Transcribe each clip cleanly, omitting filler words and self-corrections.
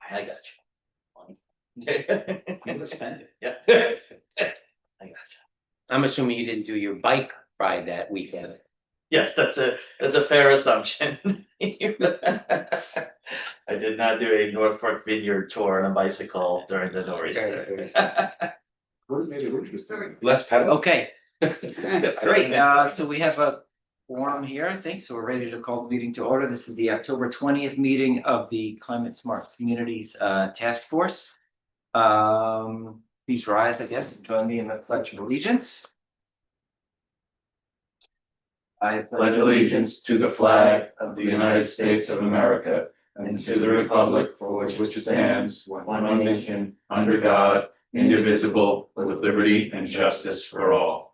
I got you. People spend it. Yeah. I got you. I'm assuming you didn't do your bike ride that weekend. Yes, that's a fair assumption. I did not do a Norfolk Vineyard tour on a bicycle during the nor'easter. What made it interesting? Less pedal? Okay. Great, so we have a forum here, I think, so we're ready to call the meeting to order. This is the October 20th meeting of the Climate Smart Communities Task Force. Please rise, I guess, and join me in the Pledge of Allegiance. I pledge allegiance to the flag of the United States of America and to the republic for which it stands, one nation, under God, indivisible, with liberty and justice for all.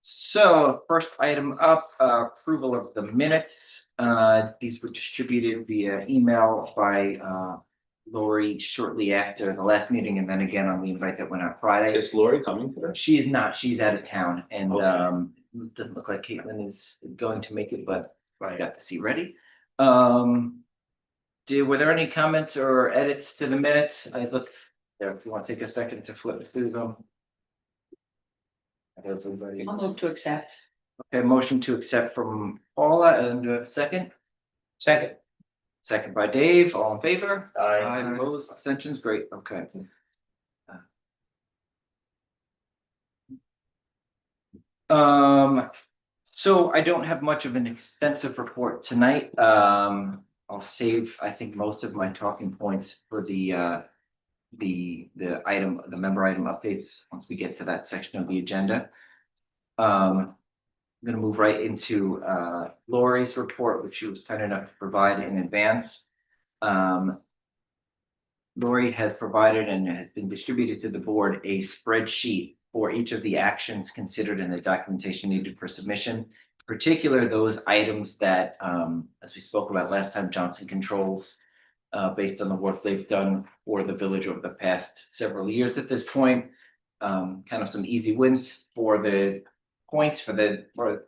So first item up, approval of the minutes. These were distributed via email by Lori shortly after the last meeting, and then again on the invite that went out Friday. Is Lori coming today? She is not, she's out of town, and Okay. doesn't look like Caitlin is going to make it, but I got the seat ready. Were there any comments or edits to the minutes? I looked there, if you want to take a second to flip through them. Everybody. I'll move to accept. Okay, motion to accept from Paula, and a second. Second by Dave, all in favor? Aye. Opposed, abstentions, great, okay. So I don't have much of an extensive report tonight. I'll save, I think, most of my talking points for the member item updates once we get to that section of the agenda. I'm gonna move right into Lori's report, which she was kind enough to provide in advance. Lori has provided and has been distributed to the board a spreadsheet for each of the actions considered in the documentation needed for submission. In particular, those items that, as we spoke about last time, Johnson Controls, based on the work they've done for the village over the past several years at this point. Kind of some easy wins for the points for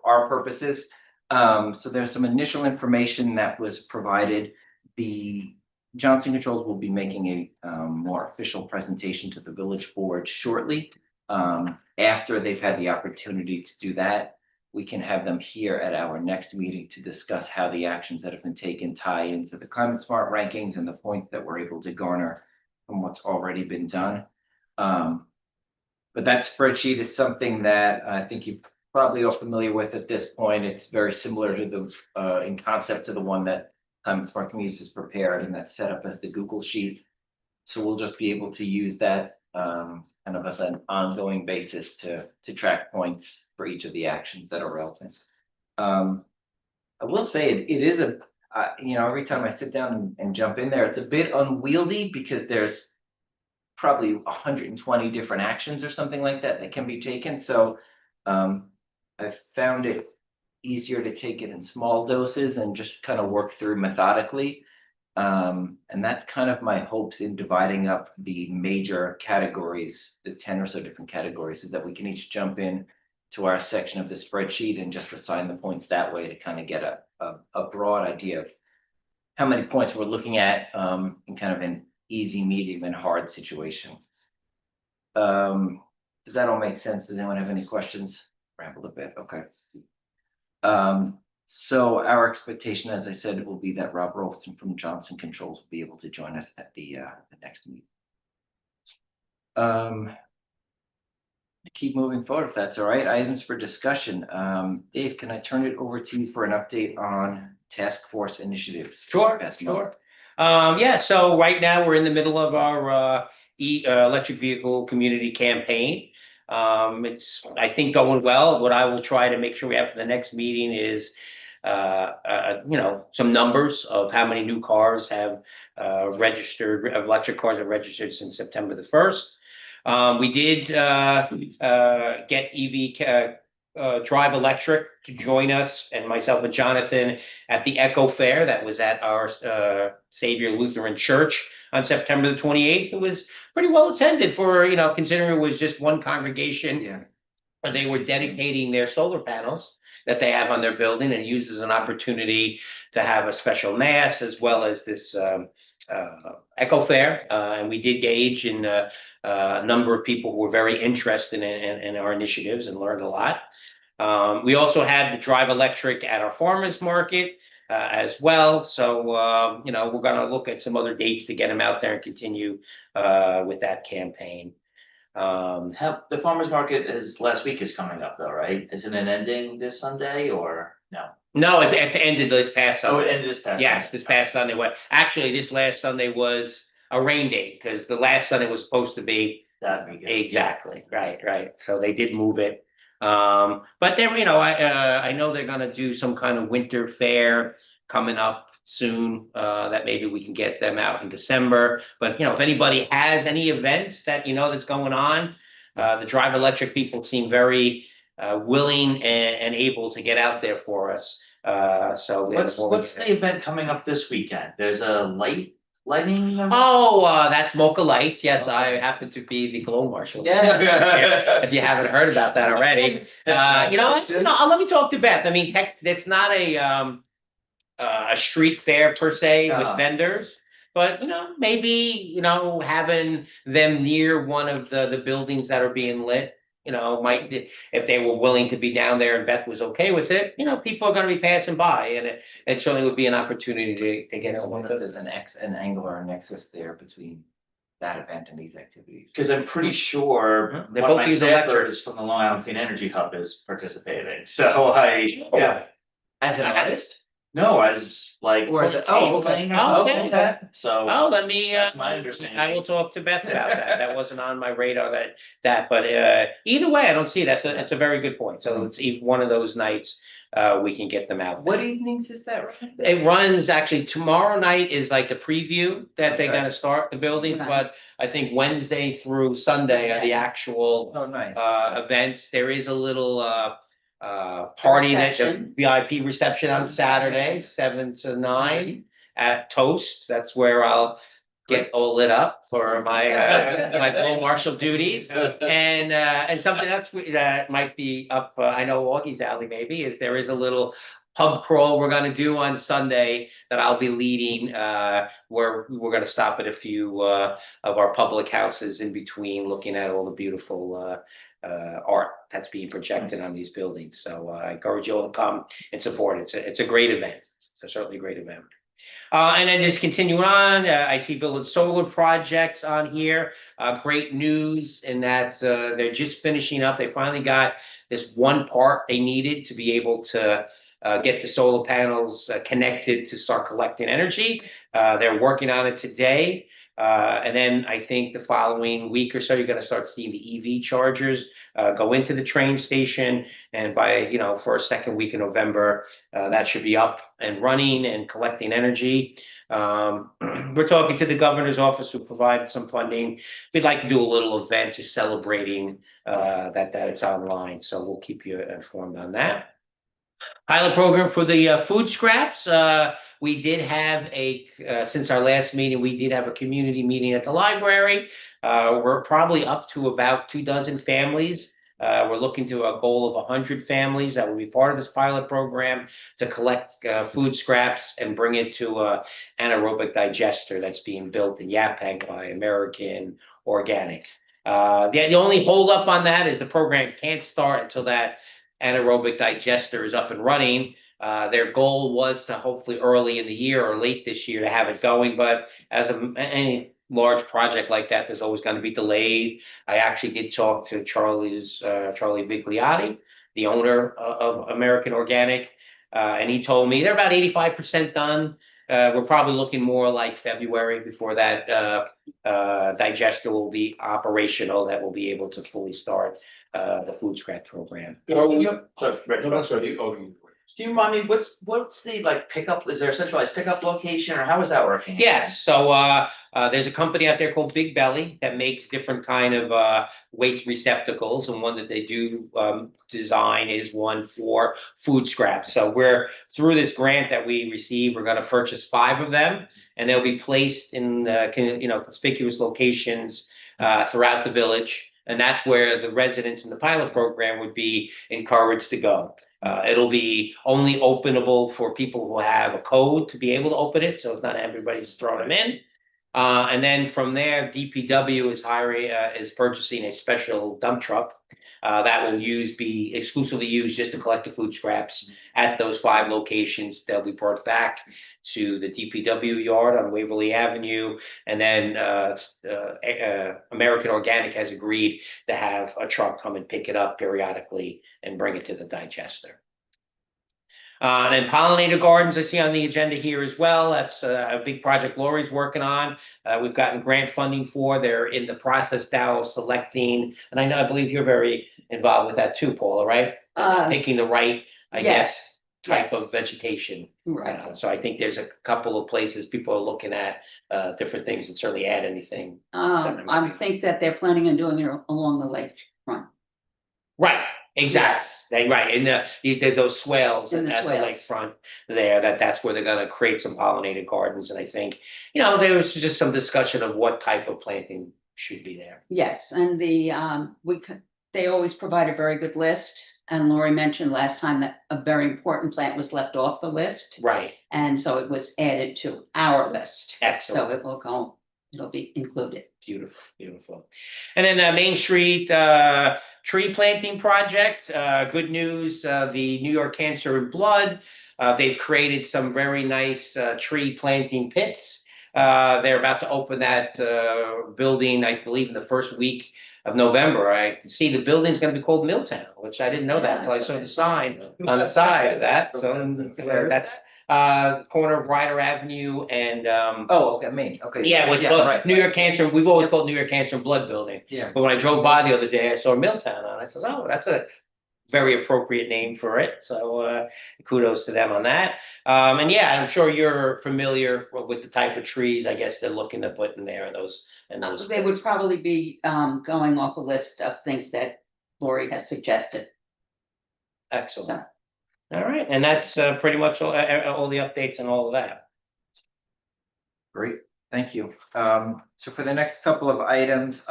our purposes. So there's some initial information that was provided. The Johnson Controls will be making a more official presentation to the village board shortly. After they've had the opportunity to do that, we can have them here at our next meeting to discuss how the actions that have been taken tie into the Climate Smart rankings and the points that we're able to garner from what's already been done. But that spreadsheet is something that I think you probably are familiar with at this point. It's very similar to the in concept to the one that Climate Smart Communities has prepared, and that's set up as the Google Sheet. So we'll just be able to use that kind of as an ongoing basis to track points for each of the actions that are relevant. I will say it is every time I sit down and jump in there, it's a bit unwieldy because there's probably 120 different actions or something like that can be taken. So I found it easier to take it in small doses and just kind of work through methodically. And that's kind of my hopes in dividing up the major categories, the 10 or so different categories, is that we can each jump in to our section of the spreadsheet and just assign the points that way to kind of get a broad idea of how many points we're looking at in kind of an easy, medium, and hard situation. Does that all make sense? Does anyone have any questions? Ramble a bit, okay. So our expectation, as I said, will be that Rob Rolston from Johnson Controls will be able to join us at the next meeting. Keep moving forward if that's all right. Items for discussion. Dave, can I turn it over to you for an update on task force initiatives? Sure. Yeah, so right now we're in the middle of our electric vehicle community campaign. It's, I think, going well. What I will try to make sure we have for the next meeting is some numbers of how many new cars have registered, electric cars have registered since September the 1st. We did get EV Drive Electric to join us, and myself and Jonathan, at the Echo Fair that was at our Savior Lutheran Church on September the 28th. It was pretty well attended for, considering it was just one congregation. Yeah. they were dedicating their solar panels that they have on their building and used as an opportunity to have a special mass as well as this eco fair. And we did gauge in a number of people who were very interested in our initiatives and learned a lot. We also had the Drive Electric at our farmers market as well. So, you know, we're going to look at some other dates to get them out there and continue with that campaign. The farmer's market last week is coming up though, right? Isn't it ending this Sunday or no? No, it ended this past Oh, Sunday. it ended this past. Yes, Sunday. this past Sunday. Well, actually, this last Sunday was a rain date because the last Sunday was supposed to be That weekend. exactly right. So they did move it. But then, you know, I know they're gonna do some kind of winter fair coming up soon, that maybe we can get them out in December. But, you know, if anybody has any events that, you know, that's going on, the Drive Electric people seem very willing and able to get out there for us. So What's the event coming up this weekend? There's a lighting. Oh, that's Mocha Lights. Yes, I happen to be the glow marshal. Yes. If you haven't heard about that already, you know, let me talk to Beth. I mean, it's not a street fair per se with vendors, but you know, maybe you know, having them near one of the buildings that are being lit, you know, might, if they were willing to be down there and Beth was okay with it, you know, people are going to be passing by, and it certainly would be an opportunity to get I someone wonder if to. there's an angle or a nexus there between that event and these activities. Because I'm pretty sure They one of both my use electric. staffers from the Long Island Clean Energy Hub is participating. So yeah. As an artist? No, as like Or is it- tabling oh, okay. or Oh, something okay. like that. So Oh, let me, that's my understanding. I will talk to Beth about that. That wasn't on my radar, but either way, I don't see that. It's a very good point. So it's one of those nights, we can get them out there. What evenings is that, Ryan? It runs actually tomorrow night is like the preview that they're Okay. gonna start the building, Okay. but I think Wednesday through Sunday are the actual Oh, nice. events. There is a little party that the Reception. VIP reception on Saturday, 7 to 9 at Toast. That's where I'll get all lit up for my my full marshal duties. And something else that might be up, I know Augie's alley maybe, is there is a little pub crawl we're gonna do on Sunday that I'll be leading, where we're gonna stop at a few of our public houses in between, looking at all the beautiful art that's being projected on these buildings. So I encourage you all to come and support it. It's a great event. It's certainly a great event. And then just continuing on, I see Village Solar projects on here. Great news in that they're just finishing up. They finally got this one part they needed to be able to get the solar panels connected to start collecting energy. They're working on it today. And then I think the following week or so, you're going to start seeing the EV chargers go into the train station. And by, you know, for a second week in November, that should be up and running and collecting energy. We're talking to the governor's office who provided some funding. We'd like to do a little event just celebrating that it's online. So we'll keep you informed on that. Pilot program for the food scraps. We did have since our last meeting, we did have a community meeting at the library. We're probably up to about 24 families. We're looking to a goal of 100 families that will be part of this pilot program to collect food scraps and bring it to an anaerobic digester that's being built in Yaphank by American Organic. The only holdup on that is the program can't start until that anaerobic digester is up and running. Their goal was to hopefully early in the year or late this year to have it going, but as any large project like that, there's always going to be delayed. I actually did talk to Charlie Vigliotti, the owner of American Organic, and he told me they're about 85% done. We're probably looking more like February before that digester will be operational, that will be able to fully start the food scrap program. Do you remind me what's the like pickup? Is there a centralized pickup location or how is that working? Yes, so there's a company out there called Big Belly that makes different kind of waste receptacles, and one that they do design is one for food scraps. So we're through this grant that we received, we're going to purchase 5 of them, and they'll be placed in conspicuous locations throughout the village. And that's where the residents in the pilot program would be encouraged to go. It'll be only openable for people who have a code to be able to open it, so it's not everybody's throwing them in. And then from there, DPW is purchasing a special dump truck that will be exclusively used just to collect the food scraps at those 5 locations. They'll be brought back to the DPW yard on Waverly Avenue. And then American Organic has agreed to have a truck come and pick it up periodically and bring it to the digester. And then pollinator gardens I see on the agenda here as well. That's a big project Lori's working on. We've gotten grant funding for. They're in the process now of selecting, and I believe you're very involved with that too, Paula, right? Picking the right, I guess, type yes. of vegetation. Right. So I think there's a couple of places people are looking at different things and certainly add anything. I think that they're planning on doing it along the lake front. Right, exactly. Right, in those swales In at the the lakefront there, that's where they're gonna create some pollinated gardens. And I think, there was just some discussion of what type of planting should be there. Yes, and they always provide a very good list. And Lori mentioned last time that a very important plant was left off the list. Right, And so it was added to our list. excellent. So it'll be included. Beautiful, beautiful. And then Main Street tree planting project. Good news, the New York Cancer and Blood. They've created some very nice tree planting pits. They're about to open that building, I believe, in the first week of November. I can see the building's going to be called Milltown, which I didn't know that until I saw the sign on the side of that. So that's corner of Ryder Avenue and Oh, okay, me, okay. yeah, which right, New York Cancer, we've always called New York Cancer and Blood Building. Yeah. But when I drove by the other day, I saw Milltown on it. I said, oh, that's a very appropriate name for it. So kudos to them on that. And yeah, I'm sure you're familiar with the type of trees, I guess they're looking to put in there and those. They would probably be going off a list of things that Lori has suggested. Excellent. So, All right, and that's pretty much all the updates and all of that. Great, thank you. So for the next couple of items,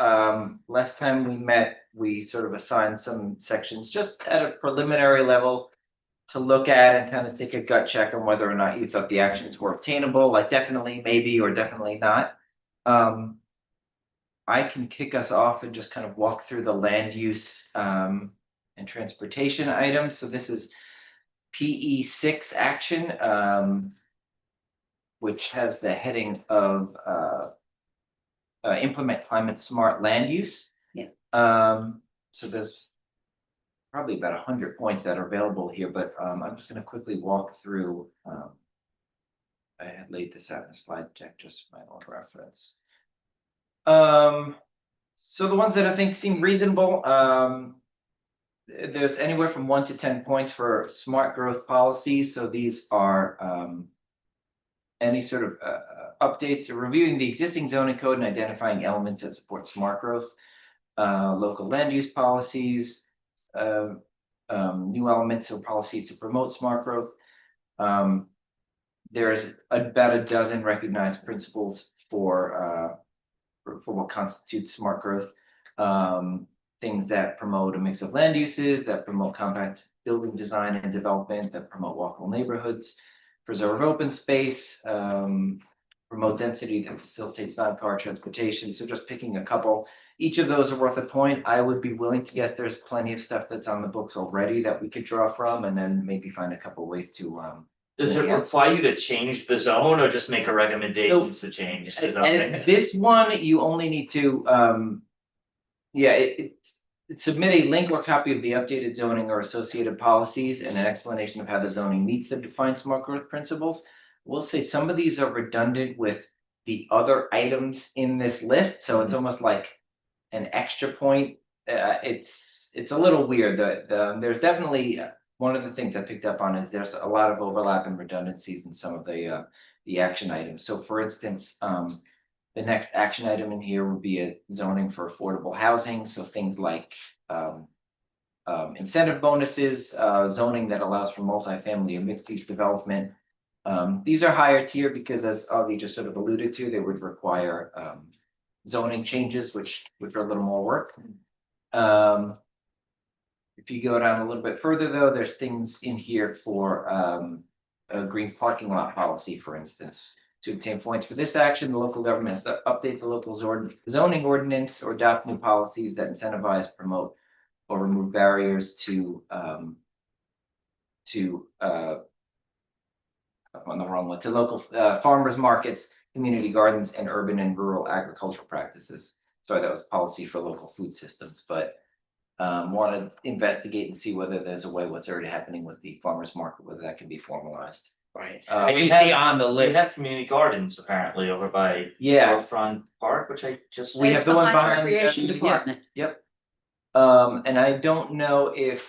last time we met, we sort of assigned some sections just at a preliminary level to look at and kind of take a gut check on whether or not you thought the actions were obtainable, like definitely, maybe, or definitely not. I can kick us off and just kind of walk through the land use and transportation items. So this is PE6 action, which has the heading of implement climate smart land use. Yeah. So there's probably about 100 points that are available here, but I'm just going to quickly walk through. I had laid this out in a slide deck just for my own reference. So the ones that I think seem reasonable, there's anywhere from 1 to 10 points for smart growth policies. So these are any sort of updates or reviewing the existing zoning code and identifying elements that support smart growth, local land use policies, new elements or policies to promote smart growth. There's about a dozen recognized principles for what constitutes smart growth. Things that promote a mix of land uses, that promote compact building design and development, that promote walkable neighborhoods, preserve open space, promote density that facilitates non-car transportation. So just picking a couple, each of those are worth a point. I would be willing to guess there's plenty of stuff that's on the books already that we could draw from, and then maybe find a couple ways to. Does it require you to change the zone or just make a recommendation to change the zoning? And this one, you only need to, submit a link or copy of the updated zoning or associated policies and an explanation of how the zoning meets the defined smart growth principles. We'll say some of these are redundant with the other items in this list, so it's almost like an extra point. It's a little weird. There's definitely one of the things I picked up on is there's a lot of overlap and redundancies in some of the action items. So for instance, the next action item in here would be a zoning for affordable housing. So things like incentive bonuses, zoning that allows for multifamily or mixed use development. These are higher tier because, as Augie just sort of alluded to, they would require zoning changes, which are a little more work. If you go down a little bit further, though, there's things in here for a green parking lot policy, for instance. To obtain points for this action, the local government has to update the local zoning ordinance or adopt new policies that incentivize, promote, or remove barriers to I'm on the wrong one, to local farmers markets, community gardens, and urban and rural agricultural practices. Sorry, that was policy for local food systems, but want to investigate and see whether there's a way what's already happening with the farmers market, whether that can be formalized. Right. Uh, And we you have- see on the We list, have community gardens apparently over by Yeah. Forefront Park, which I just. We have It's the one behind behind, Recreation yeah. Department. Yep. And I don't know if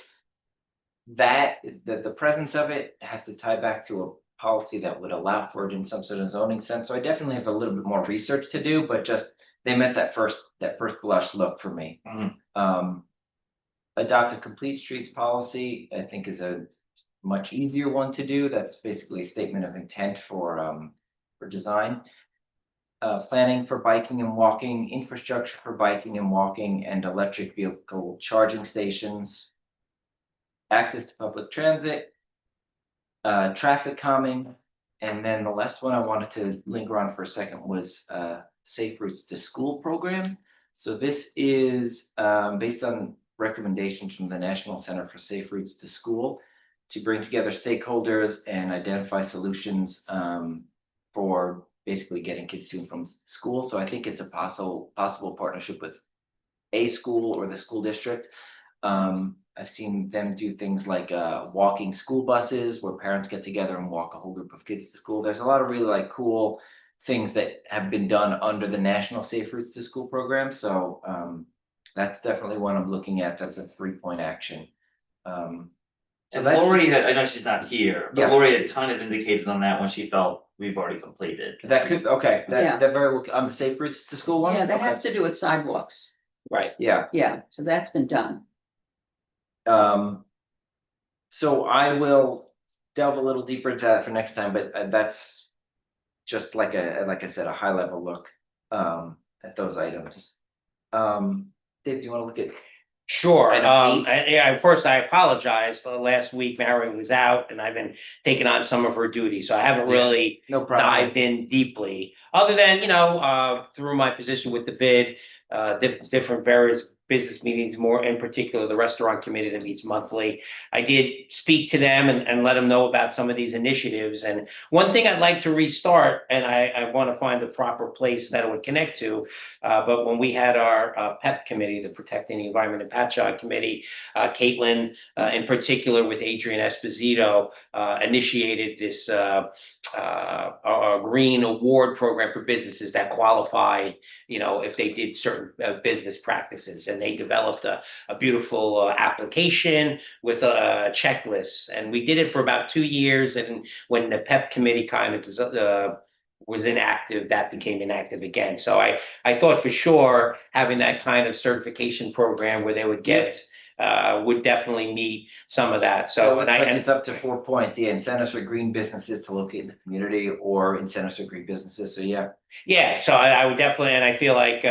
that the presence of it has to tie back to a policy that would allow for it in some sort of zoning sense. So I definitely have a little bit more research to do, but just they met that first blush look for me. Mhm. Adopt a complete streets policy, I think, is a much easier one to do. That's basically a statement of intent for design. Planning for biking and walking, infrastructure for biking and walking, and electric vehicle charging stations. Access to public transit. Traffic calming, and then the last one I wanted to linger on for a second was Safe Routes to School program. So this is based on recommendations from the National Center for Safe Routes to School to bring together stakeholders and identify solutions for basically getting kids to and from school. So I think it's a possible partnership with a school or the school district. I've seen them do things like walking school buses where parents get together and walk a whole group of kids to school. There's a lot of really like cool things that have been done under the National Safe Routes to School program. So that's definitely one I'm looking at. That's a 3-point action. So And that- Lori had, I know she's not here, Yeah. but Lori had kind of indicated on that one, she felt we've already completed. That could, okay, Yeah. that very well, Safe Routes to School one? Yeah, that Okay. has to do with sidewalks. right, Yeah. Yeah, so that's been done. So I will delve a little deeper into that for next time, but that's just like I said, a high level look at those items. Dave, do you want to look at? sure. Item First, I apologize. Last week Mary was out and I've been taking on some of her duties, so I haven't Yeah. really No problem. dived in deeply, other than, through my position with the bid, different various business meetings, more in particular, the restaurant committee that meets monthly. I did speak to them and let them know about some of these initiatives. And one thing I'd like to restart, and I want to find the proper place that it would connect to. But when we had our PEP committee, the Protecting the Environment and Patchogue Committee, Caitlin, in particular with Adrian Esposito, initiated this green award program for businesses that qualified, if they did certain business practices, and they developed a beautiful application with a checklist, and we did it for about 2 years. And when the PEP committee kind of was inactive, that became inactive again. So I thought for sure having that kind of certification program where they would get would definitely meet some of that. So, But it's up to 4 points. Yeah, incentives for green businesses to locate in the community or incentives for green businesses. So yeah. yeah, so I would definitely, and I feel like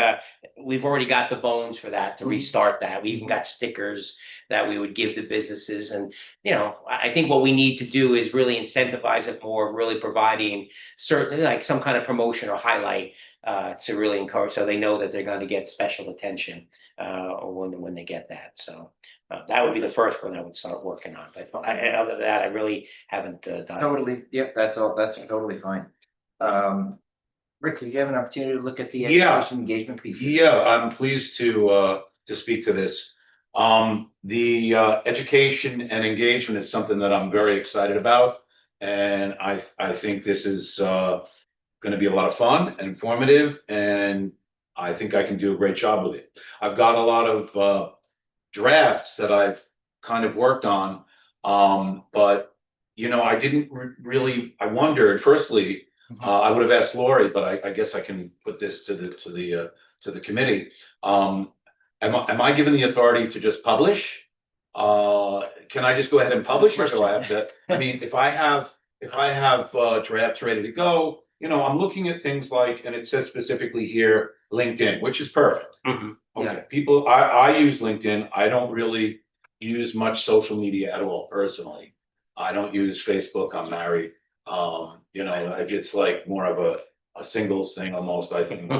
we've already got the bones for that to restart that. We even got stickers that we would give the businesses. And, I think what we need to do is really incentivize it more, really providing certainly like some kind of promotion or highlight to really encourage, so they know that they're going to get special attention when they get that. So that would be the first one I would start working on. But other than that, I really haven't done. Totally. Yep. That's all. That's totally fine. Rick, did you have an opportunity to look at the Yeah. education engagement pieces? Yeah, I'm pleased to speak to this. The education and engagement is something that I'm very excited about. And I think this is gonna be a lot of fun and informative, and I think I can do a great job with it. I've got a lot of drafts that I've kind of worked on. But I didn't really, I wondered firstly, I would have asked Lori, but I guess I can put this to the committee. Am I given the authority to just publish? Can I just go ahead and publish, or do I have to? I mean, if I have drafts ready to go, I'm looking at things like, and it says specifically here, LinkedIn, which is perfect. Mhm. Okay, people, I use LinkedIn. I don't really use much social media at all personally. I don't use Facebook. I'm married. You know, it's like more of a singles thing almost, I think,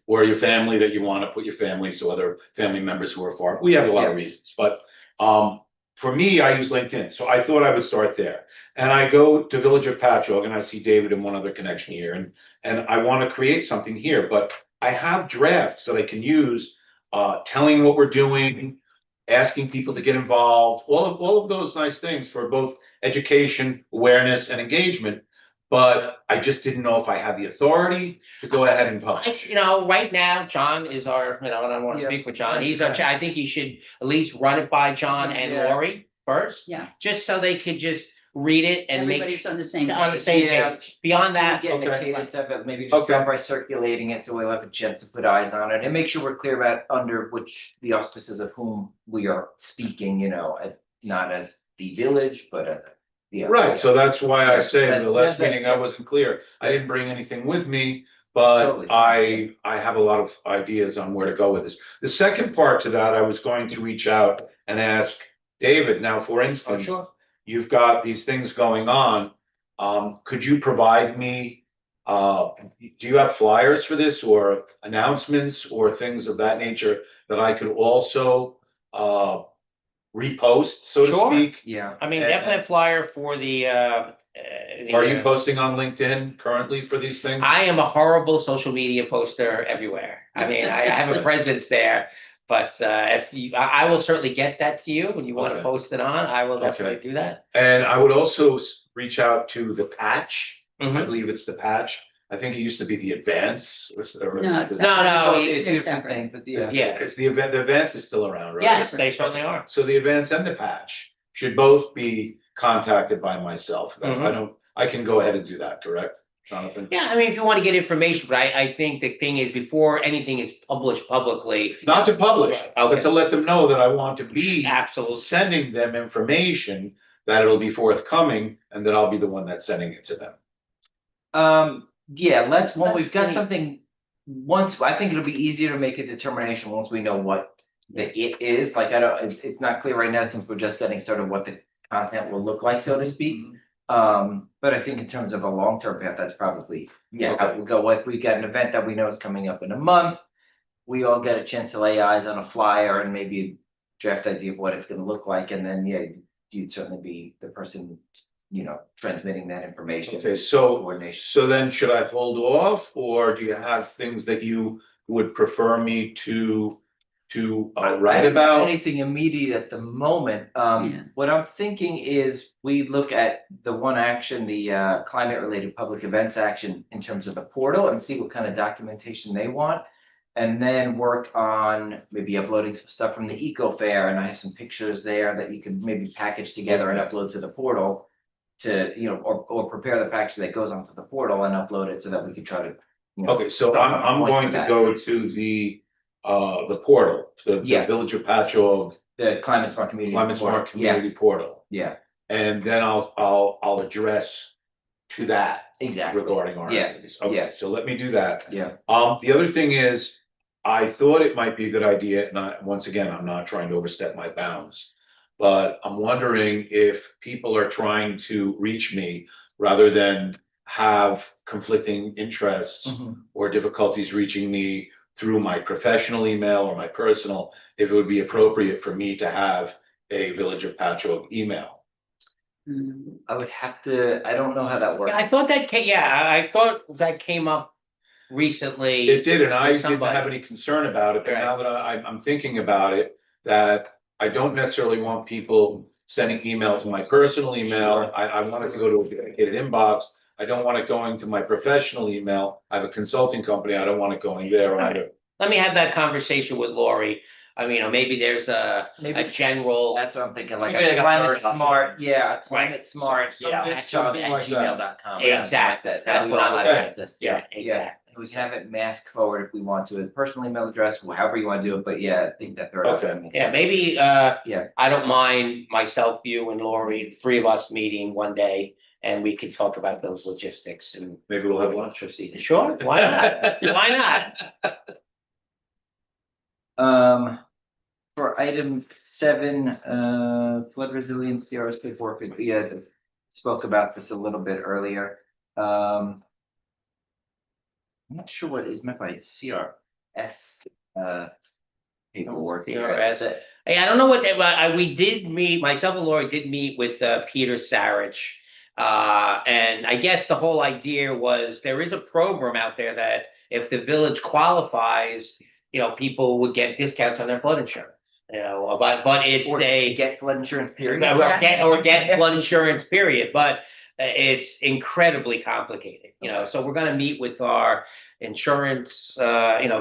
or your family that you want to put your family, so other family members who are far. We have a lot of reasons, but for me, I use LinkedIn. So I thought I would start there. And I go to Village of Patchogue and I see David and one other connection here, and I want to create something here, but I have drafts that I can use, telling what we're doing, asking people to get involved, all of those nice things for both education, awareness, and engagement. But I just didn't know if I had the authority to go ahead and publish. You know, right now, John is our, and I don't want to Yeah. speak for John, he's our, I think you should at least run it by John and Yeah. Lori first. Yeah. Just so they could just read it and make. Everybody's on the same On the page. same Yeah. page. Beyond that, Get in the okay. cadence of it, maybe just Okay. start by circulating it, so we'll have a chance to put eyes on it, and make sure we're clear about under which the auspices of whom we are speaking, you know, not as the village, but the. Right, so that's why I say That's- the last yeah, meeting I wasn't clear. I didn't bring anything with me, but Totally. I have a lot of ideas on where to go with this. The second part to that, I was going to reach out and ask David, now, for instance, sure. you've got these things going on. Could you provide me, do you have flyers for this or announcements or things of that nature that I could also, repost, so to Sure. speak? Yeah, I mean, And- definitely a flyer for the, Are you posting on LinkedIn currently for these things? I am a horrible social media poster everywhere. I mean, I have a presence there. But if you, I will certainly get that to you when you want to Okay. post it on. I will Okay. definitely do that. And I would also reach out to the patch. I Mhm. believe it's the patch. I think it used to be the advance. No, it's No, it's a They're different separate. thing, but yeah. Yeah. It's the event, the advance is still around, right? Yes, they certainly are. So the advance and the patch should both be contacted by myself. That's, I can go ahead and do that, correct, Jonathan? Yeah, I mean, if you want to get information, but I think the thing is, before anything is published publicly. Not to publish, but Okay. to let them know that I want to be Absolutely. sending them information, that it'll be forthcoming, and that I'll be the one that's sending it to them. Yeah, when Let's we've got wait. something, once, I think it'll be easier to make a determination once we know what the it is, like, it's not clear right now since we're just getting started what the content will look like, so to speak. But I think in terms of a long-term path, that's probably, yeah, Okay. we'll go, if we get an event that we know is coming up in a month, we all get a chance to lay eyes on a flyer and maybe a draft idea of what it's gonna look like, and then, yeah, you'd certainly be the person, you know, transmitting that information. Okay, so, Coordination. so then should I hold off, or do you have things that you would prefer me to I write don't have about? anything immediate at the moment. Yeah. What I'm thinking is we look at the one action, the climate related public events action in terms of the portal and see what kind of documentation they want. And then work on maybe uploading some stuff from the eco fair, and I have some pictures there that you could maybe package together and upload to the portal. To, you know, or prepare the package that goes onto the portal and upload it so that we could try to. You know, Okay, so start I'm point going for to that. go to the portal, the Yeah. Village of Patchogue The climate smart community. Climate Smart portal. Community Portal. Yeah, And then I'll address to that exactly. regarding our Yeah, activities. Okay, yeah. so let me do that. Yeah, The other thing is, I thought it might be a good idea, and once again, I'm not trying to overstep my bounds. But I'm wondering if people are trying to reach me rather than have conflicting interests Mhm. or difficulties reaching me through my professional email or my personal, if it would be appropriate for me to have a Village of Patchogue email. Mm. I would have to, I don't know how that works. Yeah, I thought that came, yeah, I thought that came up recently. It did, and I with didn't have somebody. any concern about it, but Right. now that I'm thinking about it, that I don't necessarily want people sending email to my personal email. I want it to go to a dedicated inbox. I don't want it going to my professional email. I have a consulting company. I don't want it going there either. Let me have that conversation with Lori. I mean, maybe there's a Maybe general. that's what I'm thinking, like Maybe a like a climate third. smart, yeah, a climate smart, Something- yeah, something at like that. gmail.com. Exactly. That's what I'm Okay. Yeah, Yeah, exactly. we can have it mask forward if we want to, a personal email address, however you want to do it, but yeah, I think that third Okay. option makes Yeah, sense. maybe, Yeah. I don't mind myself, you and Lori, the three of us meeting one day and we could talk about those logistics and. Maybe we'll have lunch. Proceed. Sure, why not? Why not? For item 7, flood resilience, CRS paperwork, we had spoke about this a little bit earlier. I'm not sure what is meant by CRS, paperwork. CRS. Hey, I don't know what that, we did meet, myself and Lori did meet with, Peter Sarich. And I guess the whole idea was there is a program out there that if the village qualifies, people would get discounts on their flood insurance. But it's Or a. get flood insurance period. Or get flood insurance, period, but it's incredibly complicated, so we're gonna meet with our insurance,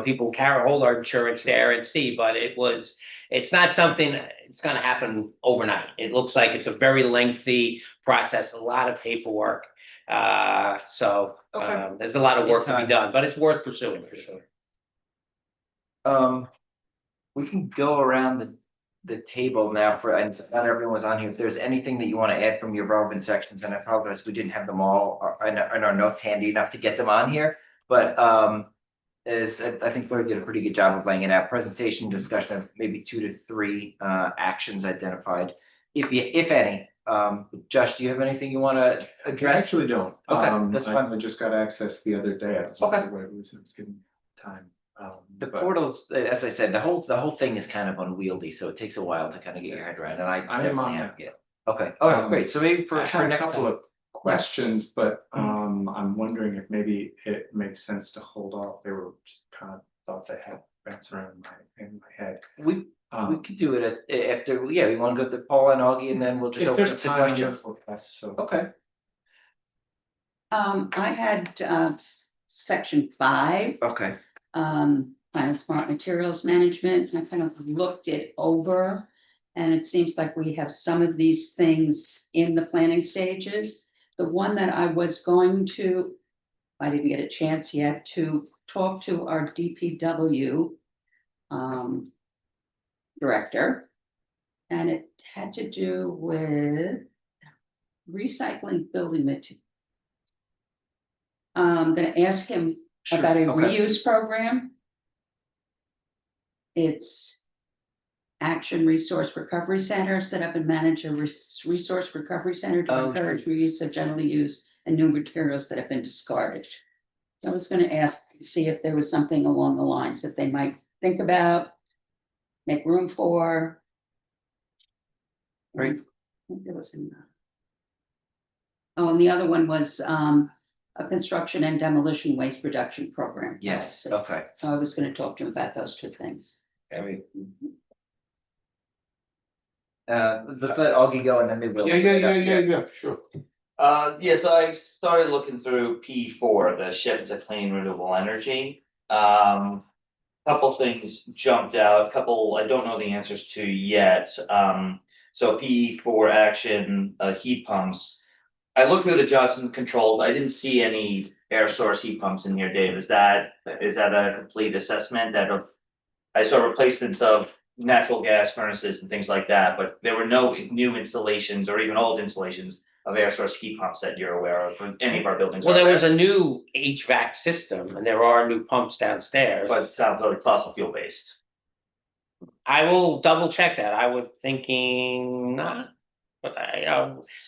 people hold our insurance there and see, but it's not something, it's gonna happen overnight. It looks like it's a very lengthy process, a lot of paperwork. Okay. There's a lot of work to be Anytime. done, but it's worth pursuing for sure. We can go around the table now and not everyone's on here. If there's anything that you want to add from your relevant sections, and I apologize, we didn't have them all in our notes handy enough to get them on here. But I think Lori did a pretty good job of laying it out. Presentation, discussion of maybe 2 to 3 actions identified, if any. Josh, do you have anything you want to I address? actually don't. Okay, that's fine. I just got access the other day. I was Okay. looking where it was given time. The But portals, as I said, the whole thing is kind of unwieldy, so it takes a while to kind of get your head around, and I I am definitely on have that. to get. Okay, all right, great. So maybe I for had a next couple time. of questions, but Mm-hmm. I'm wondering if maybe it makes sense to hold off. They were just kind of thoughts I had bouncing around in my head. We could do it after, yeah, we want to go to Paul and Augie, and then we'll just If open there's up to time, questions. yes, so. Okay. I had, section 5. Okay. Planet Smart Materials Management, and I kind of looked it over. And it seems like we have some of these things in the planning stages. The one that I was going to, I didn't get a chance yet to talk to our DPW director. And it had to do with recycling building material. I'm gonna ask him Sure, about a okay. reuse program. It's Action Resource Recovery Center, set up and manage a resource recovery center to Oh, encourage reuse of generally used and new materials that have been discarded. So I was gonna ask, see if there was something along the lines that they might think about, make room for. Right. I think there was oh, and the other one was a construction and demolition waste reduction program. Yes, policy. okay. So I was gonna talk to him about those 2 things. Let's let Augie go, and then maybe we'll. Yeah, sure. Yeah, so I started looking through P4, the shift to clean renewable energy. Couple things jumped out, couple I don't know the answers to yet. So P4 action, heat pumps. I looked through the Johnson controls, I didn't see any air source heat pumps in here, Dave. Is that a complete assessment that I saw replacements of natural gas furnaces and things like that, but there were no new installations or even old installations of air source heat pumps that you're aware of in any of our buildings. Well, are there was a new HVAC system and there are new pumps downstairs. But it sounds like fossil fuel based. I will double check that. I would thinking not, but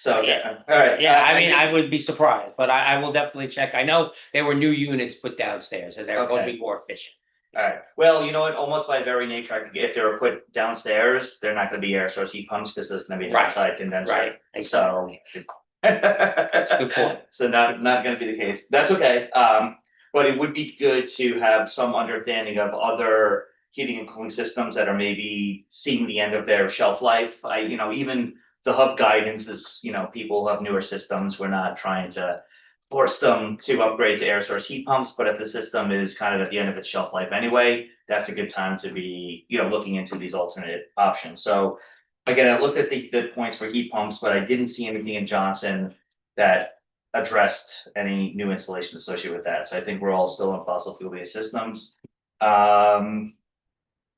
So, Yeah. all right. yeah, I mean, I would be surprised, but I will definitely check. I know there were new units put downstairs and they're going to be more efficient. All right, well, you know what, almost by very nature, if they were put downstairs, they're not gonna be air source heat pumps, because there's gonna be an Right, outside condenser. Right, So. exactly. That's a good point. So not gonna be the case, that's okay, but it would be good to have some understanding of other heating and cooling systems that are maybe seeing the end of their shelf life. Even the hub guidance is, people have newer systems, we're not trying to force them to upgrade to air source heat pumps, but if the system is kind of at the end of its shelf life anyway, that's a good time to be, looking into these alternate options. So again, I looked at the points for heat pumps, but I didn't see anything in Johnson that addressed any new installation associated with that. So I think we're all still in fossil fuel based systems.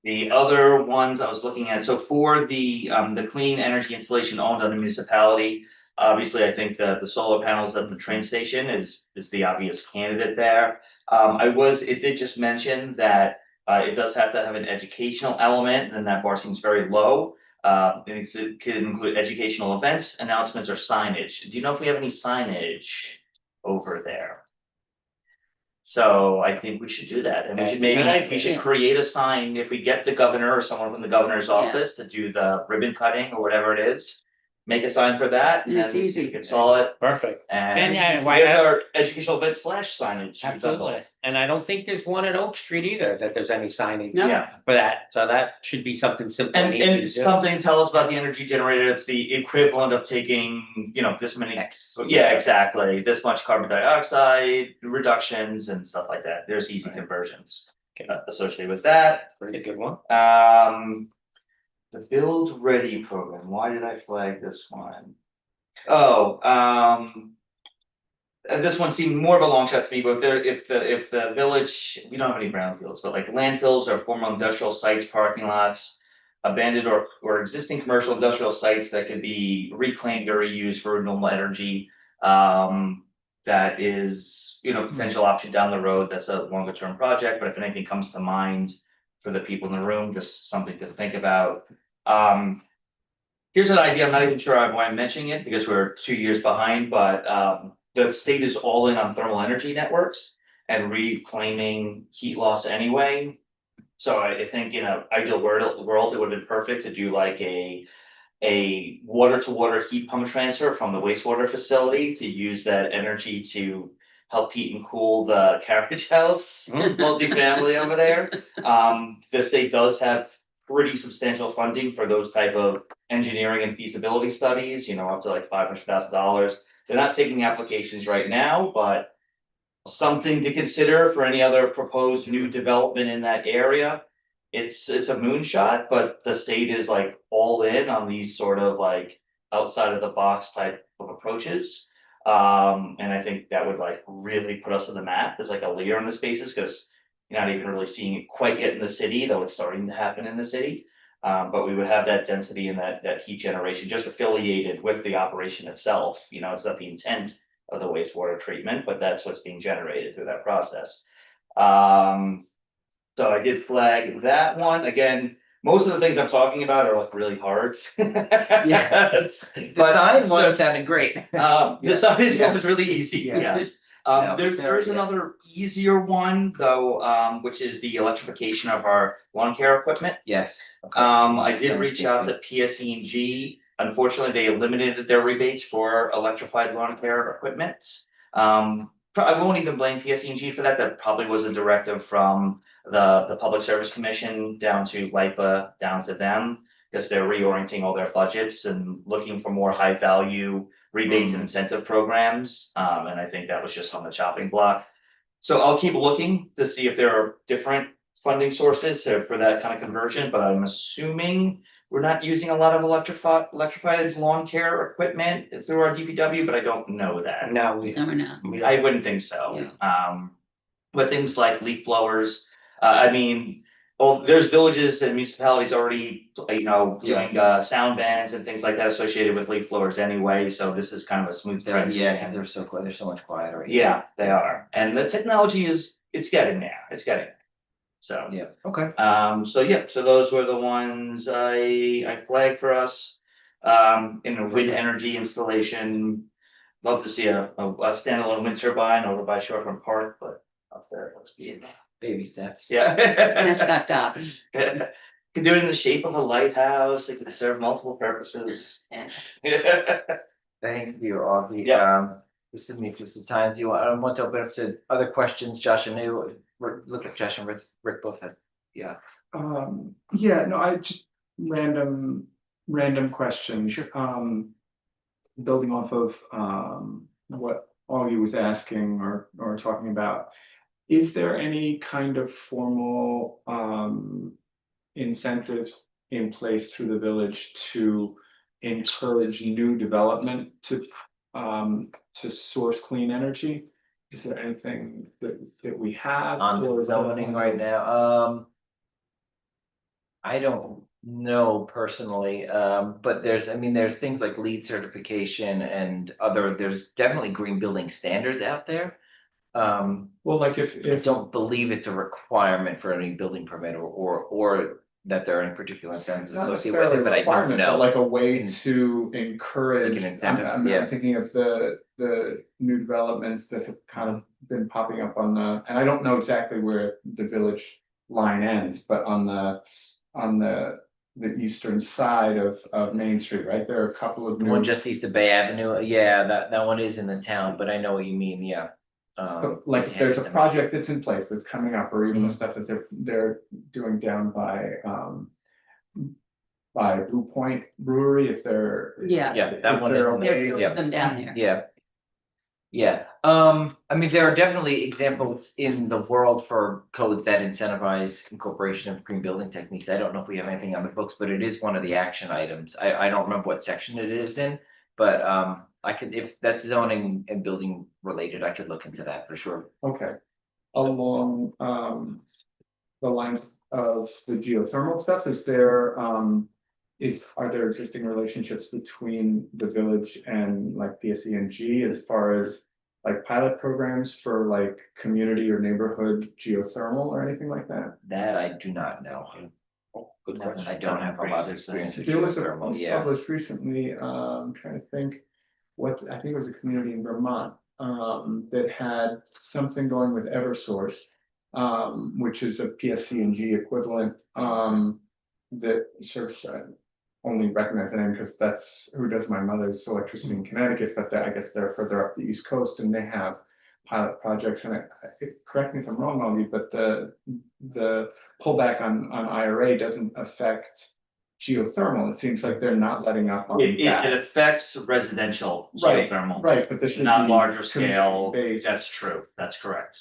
The other ones I was looking at, so for the clean energy installation owned on the municipality, obviously, I think the solar panels at the train station is the obvious candidate there. It did just mention that It does have to have an educational element, and that bar seems very low. It could include educational events, announcements, or signage. Do you know if we have any signage over there? So I think we should do that, and we That's should a good maybe, we idea. should create a sign, if we get the governor or someone from the governor's Yeah. office to do the ribbon cutting or whatever it is. Make a sign for that, and And then it's we easy. can saw it, Perfect. and And, we why have not? our educational event slash signage. Absolutely. And I don't think there's one at Oak Street either, that there's any signage No. Yeah, for that. So that should be something simple and and easy to do. something, tell us about the energy generator, it's the equivalent of taking, this many. X. Yeah, exactly, this much carbon dioxide reductions and stuff like that, there's easy conversions Okay. associated with that. Pretty good one. The Build Ready program, why did I flag this one? Oh, and this one seemed more of a long shot to me, but if the village, we don't have any brownfields, but like landfills or former industrial sites, parking lots, abandoned or existing commercial industrial sites that could be reclaimed or reused for renewable energy, that is, potential option down the road, that's a longer term project, but if anything comes to mind for the people in the room, just something to think about. Here's an idea, I'm not even sure why I'm mentioning it, because we're 2 years behind, but, the state is all in on thermal energy networks and reclaiming heat loss anyway. So I think in an ideal world, it would have been perfect to do like a water to water heat pump transfer from the wastewater facility to use that energy to help heat and cool the carriage house multifamily over there. The state does have pretty substantial funding for those type of engineering and feasibility studies, up to like $500,000. They're not taking applications right now, but something to consider for any other proposed new development in that area. It's a moonshot, but the state is like all in on these sort of like outside of the box type of approaches. And I think that would like really put us on the map as like a leader in the spaces, because you're not even really seeing it quite yet in the city, though it's starting to happen in the city. But we would have that density and that heat generation just affiliated with the operation itself. It's not the intent of the wastewater treatment, but that's what's being generated through that process. So I did flag that one. Again, most of the things I'm talking about are like really hard. Yeah. The But- sign one sounded great. The signage Yeah. one was really easy, Yeah. yes. No, There's yeah. another easier one though, which is the electrification of our lawn care equipment. Yes. Okay. I did reach out to PSE&G. Unfortunately, they eliminated their rebates for electrified lawn care equipment. I won't even blame PSE&G for that. That probably was a directive from the Public Service Commission down to LIPA, down to them, because they're reorienting all their budgets and looking for more high value rebates and incentive programs. And I think that was just on the chopping block. So I'll keep looking to see if there are different funding sources for that kind of conversion, but I'm assuming we're not using a lot of electrified lawn care equipment through our DPW, but I don't know that. No, No, we're not. I wouldn't think so. But things like leaf blowers, there's villages and municipalities already, doing sound bans and things like that associated with leaf blowers anyway, so this is kind of a smooth transition. Yeah, they're so much quieter. Yeah, they are, and the technology it's getting there, So. Yeah, okay. So those were the ones I flagged for us. In a wind energy installation, love to see a standalone wind turbine over by Shorefront Park, but up there, let's be. Baby steps. Yeah. Mascot dog. Could do it in the shape of a lighthouse, it could serve multiple purposes. Thank you, Augie. Yeah. Just in the interest of time, do you want to open up to other questions, Josh and you? Look at Josh and Rick both had. Yeah. Yeah, no, I just random questions. Building off of what Augie was asking or talking about, is there any kind of formal incentives in place through the village to encourage new development to source clean energy? Is there anything that we have On or the is that- zoning right now, I don't know personally, but there's things like LEED certification and there's definitely green building standards out there. Well, like I don't believe it's a requirement for any building permit or that there are any particular incentives Not associated with necessarily it, a but I don't requirement, but know. like a way In- to encourage, Like an incentive, I'm yeah. thinking of the new developments that have kind of been popping up on the, and I don't know exactly where the village line ends, but on the eastern side of Main Street, right? There are a couple of The one new, just east of Bay Avenue, yeah, that one is in the town, but I know what you mean, yeah. like East there's a Hampton. project that's in place that's coming up, or even the Mhm. stuff that they're doing down by Blue Point Brewery, if they're. Yeah. Yeah, that Is one there a is- They're way- building them down there. Yeah. Yeah, I mean, there are definitely examples in the world for codes that incentivize incorporation of green building techniques. I don't know if we have anything on the books, but it is one of the action items. I don't remember what section it is in. But I could, if that's zoning and building related, I could look into that for sure. Okay, along the lines of the geothermal stuff, are there existing relationships between the village and like PSE&G as far as like pilot programs for like community or neighborhood geothermal or anything like that? That I do not know. Good No, question. I don't have a lot of Pre-existing. experience with There was a geothermal, post yeah. published recently, I'm trying to think, I think it was a community in Vermont, that had something going with Eversource, which is a PSC&G equivalent, that serves, only recognize the name because that's who does my mother's electricity in Connecticut, but I guess they're further up the East Coast and they have pilot projects, and correct me if I'm wrong, Augie, but the pullback on IRA doesn't affect geothermal. It seems like they're not letting up on It that. affects residential Right, geothermal. right, but this should Not be larger scale, community-based. that's true, that's correct.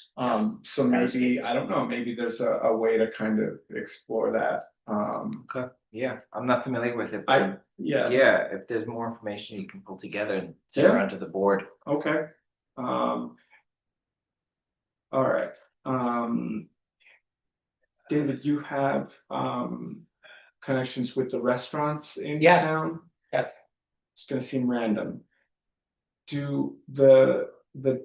So maybe, I don't know, maybe there's a way to kind of explore that. Okay, yeah, I'm not familiar with it, I, but yeah, yeah, if there's more information you can pull together and send Yeah. around to the board. okay. All right, David, you have, connections with the restaurants in Yeah. town? Yeah. It's gonna seem random. Do the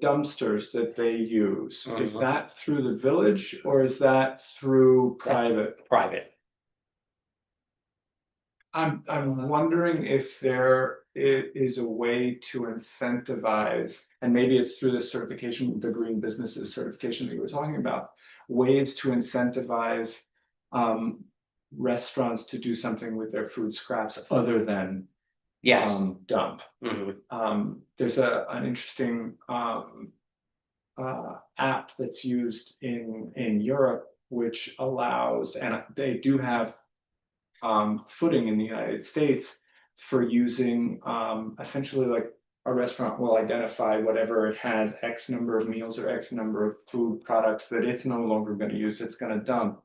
dumpsters that they use, is Mhm. that through the village or is that through private? Private. I'm wondering if there is a way to incentivize, and maybe it's through the certification, the green businesses certification that you were talking about, ways to incentivize restaurants to do something with their food scraps other than Yes. dump. Mhm. There's an interesting app that's used in Europe, which allows, and they do have footing in the United States for using essentially like a restaurant will identify whatever it has X number of meals or X number of food products that it's no longer going to use, it's going to dump.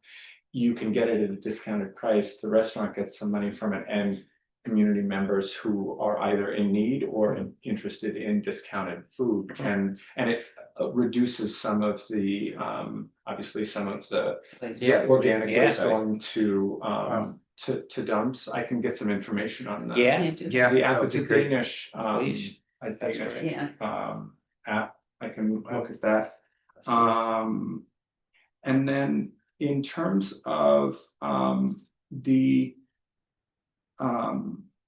You can get it at a discounted price. The restaurant gets some money from it, and community members who are either in need or interested in discounted food can, and it reduces some of the obviously some of the organic Yeah. waste going to dumps. I can get some information on the Yeah. Yeah. the that app. would It's be a great. Danish Please. a That's Danish great. Yeah, app. I can look at that. And then in terms of the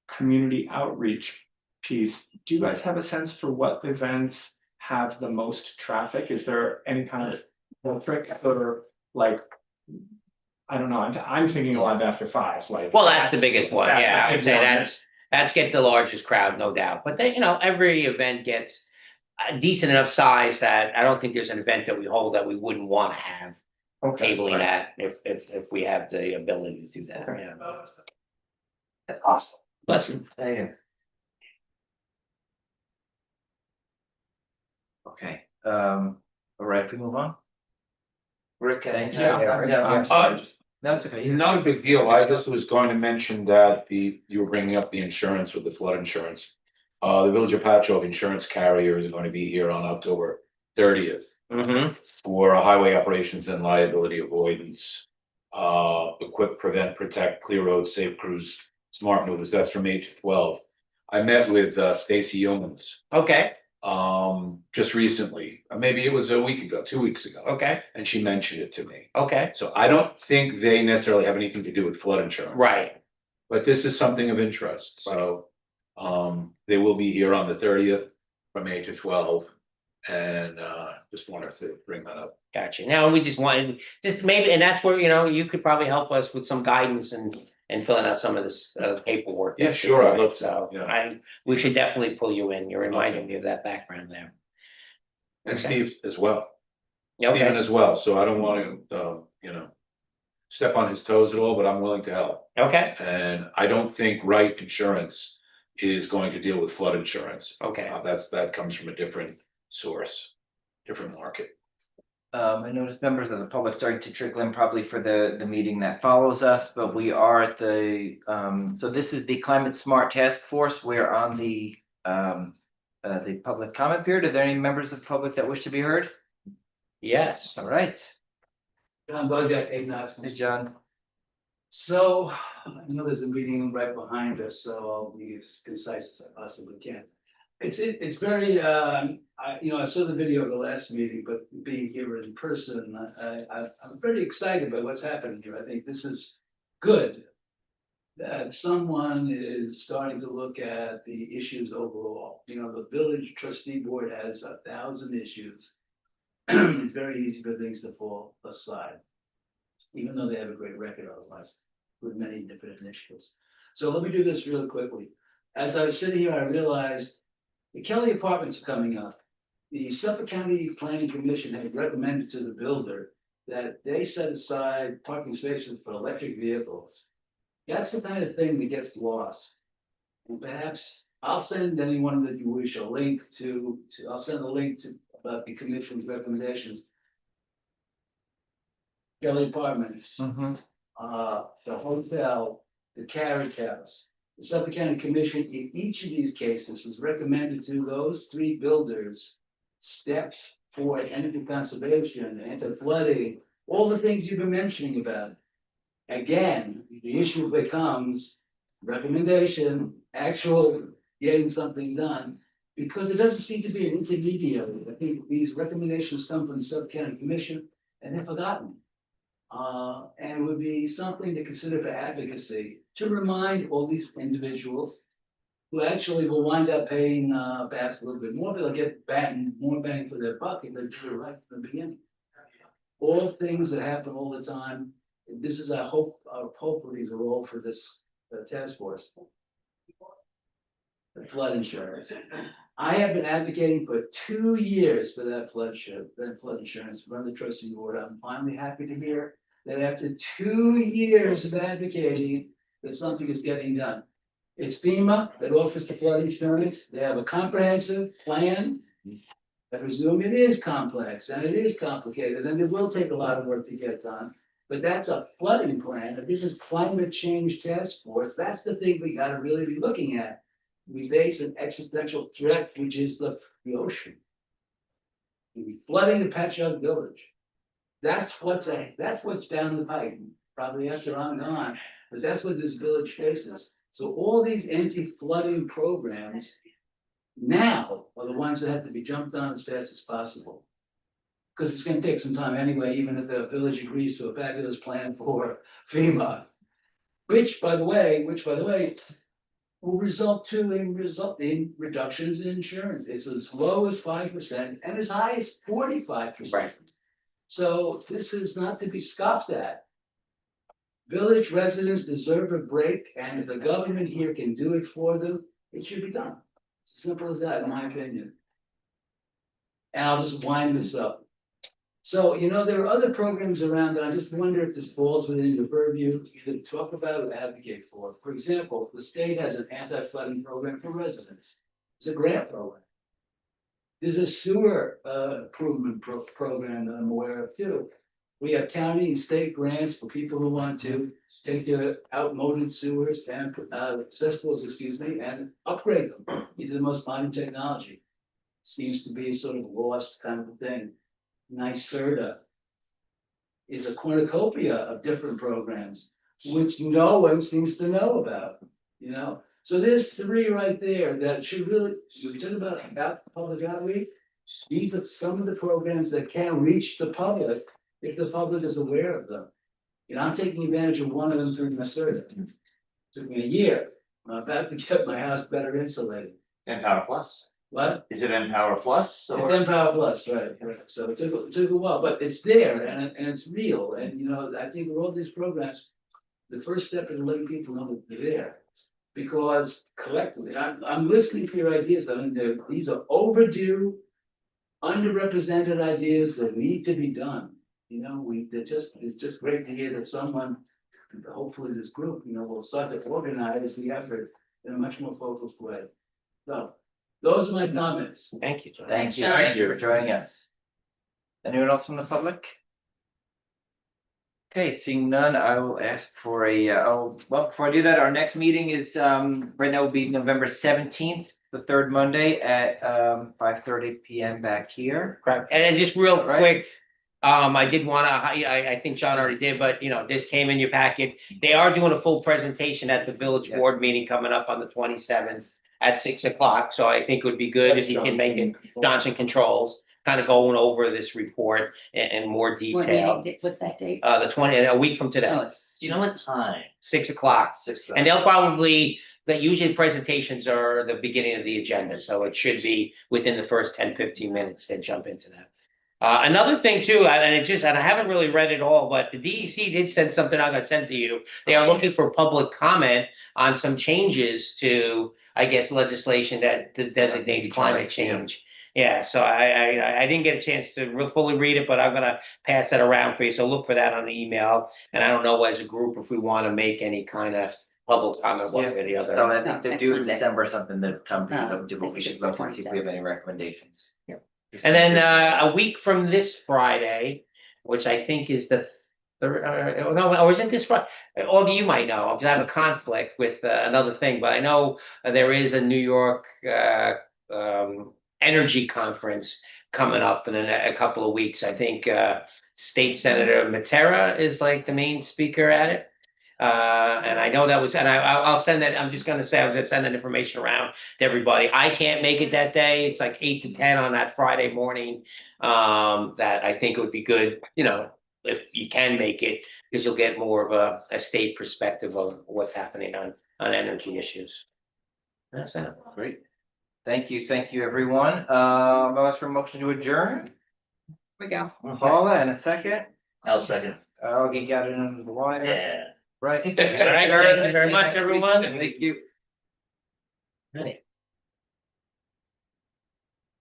community outreach piece, do you guys have a sense for what events have the most traffic? Is there any kind of metric or like, I don't know, I'm thinking a lot after five, like. Well, that's the biggest one. Yeah, I would say one. that's get the largest crowd, no doubt. But they, every event gets a decent enough size that I don't think there's an event that we hold that we wouldn't want to have Okay, cabling right. at if we have the ability to do that. Okay. Yeah. Awesome. Bless you. Okay, all right, if we move on? Rick, Yeah, I'm sorry, just. No, it's okay. Not a big deal. I just was going to mention that you were bringing up the insurance with the flood insurance. The Village of Patchogue insurance carrier is going to be here on October 30th Mm-hmm. for highway operations and liability avoidance. Equip, prevent, protect, clear roads, safe crews, smart moves. That's from 8 to 12. I met with Stacy Yeomans. Okay. just recently, maybe it was a week ago, 2 weeks ago. Okay, And she mentioned it to me. okay, So I don't think they necessarily have anything to do with flood insurance. right, But this is something of interest, so, they will be here on the 30th from 8 to 12. And, just wanted to bring that up. gotcha. Now, we just wanted, just maybe, and that's where, you could probably help us with some guidance and filling out some of this paperwork. Yeah, sure, I'd love to, So yeah. we should definitely pull you in. You're reminding me of that background there. And Okay. Steve as well. Okay. Stephen as well, so I don't want to, step on his toes at all, but I'm willing to help. Okay, And I don't think Wright Insurance is going to deal with flood insurance. okay. That comes from a different source, different market. I noticed members of the public starting to trickle in probably for the meeting that follows us, but we are at so this is the Climate Smart Task Force. We're on the public comment period. Are there any members of the public that wish to be heard? Yes. All right. John Bojack, 8 Hey, John. So, I know there's a meeting right behind us, so I'll be as concise as I possibly can. It's very, I saw the video of the last meeting, but being here in person, I'm very excited by what's happening here. I think this is good. That someone is starting to look at the issues overall. The village trustee board has 1,000 issues. It's very easy for things to fall aside, even though they have a great record otherwise with many different initiatives. So let me do this really quickly. As I was sitting here, I realized the Kelly Apartments are coming up. The Suffolk County Planning Commission had recommended to the builder that they set aside parking spaces for electric vehicles. That's the kind of thing that gets lost. And perhaps I'll send anyone that you wish a link I'll send a link to about the commission's recommendations. Kelly Apartments, Mm-hmm. the hotel, the carriage house. The Suffolk County Commission in each of these cases has recommended to those 3 builders steps for energy conservation, anti-flooding, all the things you've been mentioning about. Again, the issue becomes recommendation, actual getting something done, because it doesn't seem to be an intermediary. I think these recommendations come from the Suffolk County Commission and they're forgotten. And it would be something to consider for advocacy, to remind all these individuals who actually will wind up paying perhaps a little bit more, but they'll get more bang for their buck if they do it right from the beginning. All things that happen all the time. This is our hopefully is a role for this task force. The flood insurance. I have been advocating for 2 years for that flood insurance from the trustee board. I'm finally happy to hear that after 2 years of advocating, that something is getting done. It's FEMA that offers the flood insurance. They have a comprehensive plan. I presume it is complex and it is complicated and it will take a lot of work to get done. But that's a flooding plan. If this is climate change task force, that's the thing we gotta really be looking at. We face an existential threat, which is the ocean. We'll be flooding the Patchogue village. That's what's down the pipe, probably after I'm gone, but that's what this village faces. So all these anti-flooding programs now are the ones that have to be jumped on as fast as possible. Because it's gonna take some time anyway, even if the village agrees to a fabulous plan for FEMA. Which, by the way, will result in reductions in insurance. It's as low as 5% and as high as 45%. Right. So this is not to be scoffed at. Village residents deserve a break, and if the government here can do it for them, it should be done. It's as simple as that, in my opinion. And I'll just wind this up. So, there are other programs around that I just wonder if this falls within your purview, either to talk about or advocate for. For example, the state has an anti-flooding program for residents. It's a grant program. There's a sewer improvement program that I'm aware of too. We have county and state grants for people who want to take their outmoded sewers and cesspools, and upgrade them into the most modern technology. Seems to be sort of lost kind of a thing. NYSERDA is a cornucopia of different programs, which no one seems to know about. So there's three right there that should really, we talk about public outreach. These are some of the programs that can reach the public if the public is aware of them. You know, I'm taking advantage of one of them through my survey. Took me a year. I'm about to get my house better insulated. Empower Plus. What? Is it Empower Plus It's or? Empower Plus, right, so it took a while, but it's there and it's real, and you know, I think with all these programs. The first step is letting people know that they're there. Because collectively, I'm listening to your ideas, I mean, these are overdue. Underrepresented ideas that need to be done, you know, it's just great to hear that someone. Hopefully this group, you know, will start to organize the effort in a much more focused way. So, those are my comments. Thank you, John. Thank you. John. Thank you for joining us. Anyone else from the public? Okay, seeing none, I will ask for well, before I do that, our next meeting is, right now will be November 17th, the third Monday at, 5:30 PM back here. Correct. And then just real Right. quick, I did wanna, I think John already did, but you know, this came in your packet. They are doing a full presentation at the village Yeah. board meeting coming up on the 27th at 6 o'clock, so I think it would be good if you can make it. Johnson Controls, kind of going over this report in more What detail. meeting, what's that date? The 20, a week from Oh, today, it's. Do you know what time? 6 o'clock. 6 And they'll probably, usually presentations are the beginning of the agenda, so it should be within the first 10-15 minutes to jump into that. Another thing too, and I haven't really read it all, but the DEC did send something out that sent to you. They are looking for public comment on some changes to, I guess, legislation that designates climate change. Yeah, so I didn't get a chance to fully read it, but I'm gonna pass that around for you, so look for that on the email. And I don't know as a group if we want to make any kind of public comment one way or the So other. I think they're due in December or something, the company, Oh, but we should look and see if we have any recommendations. Yeah. And then a week from this Friday, which I think is the third, no, or isn't this Friday? All you might know, because I have a conflict with another thing, but I know there is a New York energy conference coming up in a couple of weeks. I think State Senator Matera is like the main speaker at it. And I know that was, and I'll send that, I'm just gonna say, I was gonna send that information around to everybody. I can't make it that day. It's like 8 to 10 on that Friday morning. That I think would be good, you know, if you can make it, because you'll get more of a state perspective of what's happening on energy issues. That's it. Great. Thank you, everyone. I'll ask for a motion to adjourn. We go. Paula, and a second. I'll second. I'll get it under the wire. Yeah. Right. All right, thank you very much, everyone. Thank you. Ready.